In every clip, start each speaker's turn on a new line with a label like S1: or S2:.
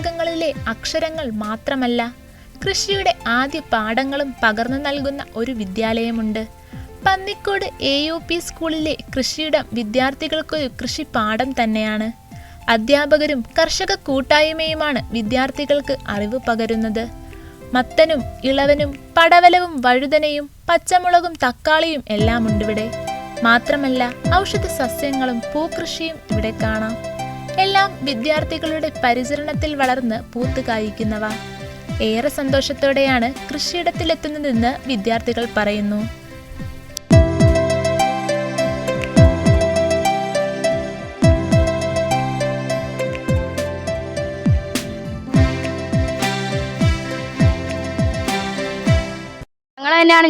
S1: പാഠപുസ്തകങ്ങളിലെ അക്ഷരങ്ങൾ മാത്രമല്ല, കൃഷിയുടെ ആദ്യ പാഠങ്ങളും പകർന്നു നൽകുന്ന ഒരു വിദ്യാലയമുണ്ട്. പന്നിക്കോട് AUP സ്കൂളിലെ കൃഷിയിടം വിദ്യാർത്ഥികൾക്കൊരു കൃഷിപ്പാഠം തന്നെയാണ്. അധ്യാപകരും കർഷക കൂട്ടായ്മയുമാണ് വിദ്യാർത്ഥികൾക്ക് അറിവ് പകരുന്നത്. മത്തനും ഇളവനും പടവലവും വഴുതനയും പച്ചമുളകും തക്കാളിയും എല്ലാം ഉണ്ടിവിടെ. മാത്രമല്ല, ഔഷധ സസ്യങ്ങളും പൂക്കൃഷിയും ഇവിടെ കാണാം. എല്ലാം വിദ്യാർത്ഥികളുടെ പരിചരണത്തിൽ വളർന്ന് പൂത്ത് കായ്ക്കുന്നവ. ഏറെ സന്തോഷത്തോടെയാണ് കൃഷിയിടത്തിലെത്തുന്നതെന്ന് വിദ്യാർത്ഥികൾ പറയുന്നു.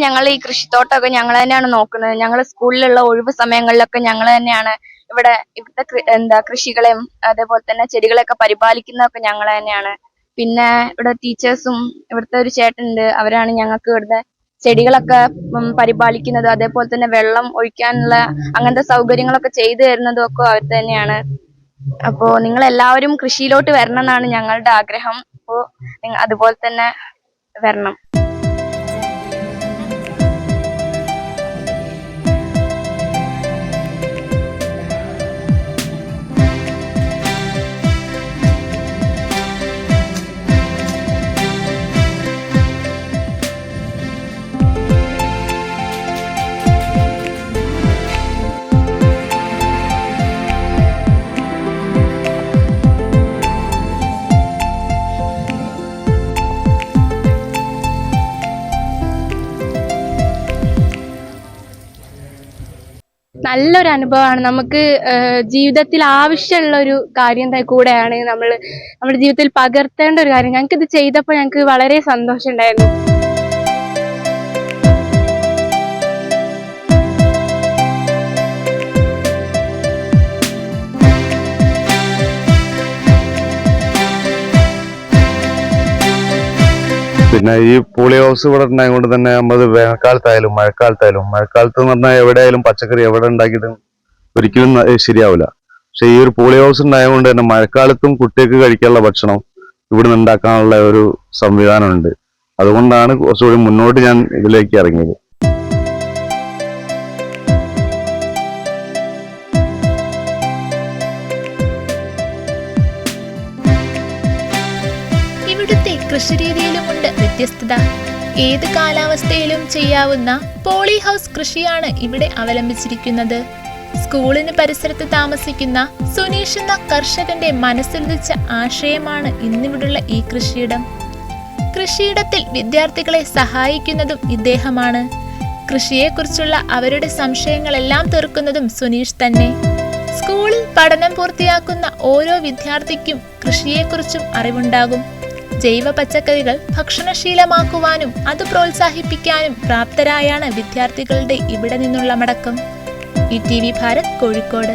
S2: ഞങ്ങൾ ഈ കൃഷിത്തോട്ടമൊക്കെ ഞങ്ങൾ തന്നെയാണ് നോക്കുന്നത്. ഞങ്ങൾ സ്കൂളിലുള്ള ഒഴിവ് സമയങ്ങളിലൊക്കെ ഞങ്ങൾ തന്നെയാണ് ഇവിടുത്തെ കൃഷികളെയും അതേപോലെ തന്നെ ചെടികളെയൊക്കെ പരിപാലിക്കുന്നതൊക്കെ ഞങ്ങൾ തന്നെയാണ്. പിന്നെ ഇവിടെ ടീച്ചേഴ്സും ഇവിടുത്തെ ഒരു ചേട്ടനുണ്ട്, അവരാണ് ഞങ്ങൾക്ക് ഇവിടുത്തെ ചെടികളൊക്കെ പരിപാലിക്കുന്നത്. അതേപോലെ തന്നെ വെള്ളം ഒഴിക്കാനുള്ള അങ്ങനത്തെ സൗകര്യങ്ങളൊക്കെ ചെയ്തു തരുന്നതും ഒക്കെ അവർ തന്നെയാണ്. അപ്പോ നിങ്ങൾ എല്ലാവരും കൃഷിയിലോട്ട് വരണം എന്നാണ് ഞങ്ങളുടെ ആഗ്രഹം. അപ്പോ അതുപോലെ തന്നെ വരണം. നല്ലൊരു അനുഭവമാണ്. നമുക്ക് ജീവിതത്തിൽ ആവശ്യമുള്ള ഒരു കാര്യം കൂടെയാണ് നമ്മുടെ ജീവിതത്തിൽ പകർത്തേണ്ട ഒരു കാര്യം. ഞങ്ങൾക്ക് ഇത് ചെയ്തപ്പോൾ ഞങ്ങൾക്ക് വളരെ സന്തോഷം ഉണ്ടായിരുന്നു.
S3: പിന്നെ ഈ പോളി ഹൗസ് ഇവിടെ ഉണ്ടായതുകൊണ്ട് തന്നെ നമ്മൾ വേനൽക്കാലത്തായാലും മഴക്കാലത്ത് എന്ന് പറഞ്ഞാൽ എവിടെയായാലും പച്ചക്കറി എവിടെ ഉണ്ടാക്കിയിട്ടും ഒരിക്കലും ശരിയാവില്ല. പക്ഷെ ഈ ഒരു പോളി ഹൗസ് ഉണ്ടായതുകൊണ്ട് തന്നെ മഴക്കാലത്തും കുട്ടികൾക്ക് കഴിക്കാനുള്ള ഭക്ഷണം ഇവിടുന്ന് ഉണ്ടാക്കാനുള്ള ഒരു സംവിധാനമുണ്ട്. അതുകൊണ്ടാണ് കുറച്ചുകൂടി മുന്നോട്ട് ഞാൻ ഇതിലേക്ക് ഇറങ്ങിയത്.
S1: ഇവിടുത്തെ കൃഷിരീതിയിലുമുണ്ട് വ്യത്യസ്തത. ഏത് കാലാവസ്ഥയിലും ചെയ്യാവുന്ന പോളി ഹൗസ് കൃഷിയാണ് ഇവിടെ അവലംബിച്ചിരിക്കുന്നത്. സ്കൂളിന് പരിസരത്ത് താമസിക്കുന്ന സുനീഷ് എന്ന കർഷകന്റെ മനസ്സിലുദിച്ച ആശയമാണ് ഇന്നിവിടുള്ള ഈ കൃഷിയിടം. കൃഷിയിടത്തിൽ വിദ്യാർത്ഥികളെ സഹായിക്കുന്നതും ഇദ്ദേഹമാണ്. കൃഷിയെക്കുറിച്ചുള്ള അവരുടെ സംശയങ്ങളെല്ലാം തീർക്കുന്നതും സുനീഷ് തന്നെ. സ്കൂളിൽ പഠനം പൂർത്തിയാക്കുന്ന ഓരോ വിദ്യാർത്ഥിക്കും കൃഷിയെക്കുറിച്ചും അറിവുണ്ടാകും. ജൈവ പച്ചക്കറികൾ ഭക്ഷണശീലമാക്കുവാനും അത് പ്രോത്സാഹിപ്പിക്കാനും പ്രാപ്തരായാണ് വിദ്യാർത്ഥികളുടെ ഇവിടെ നിന്നുള്ള മടക്കം. ETV ഭാരത്, കോഴിക്കോട്.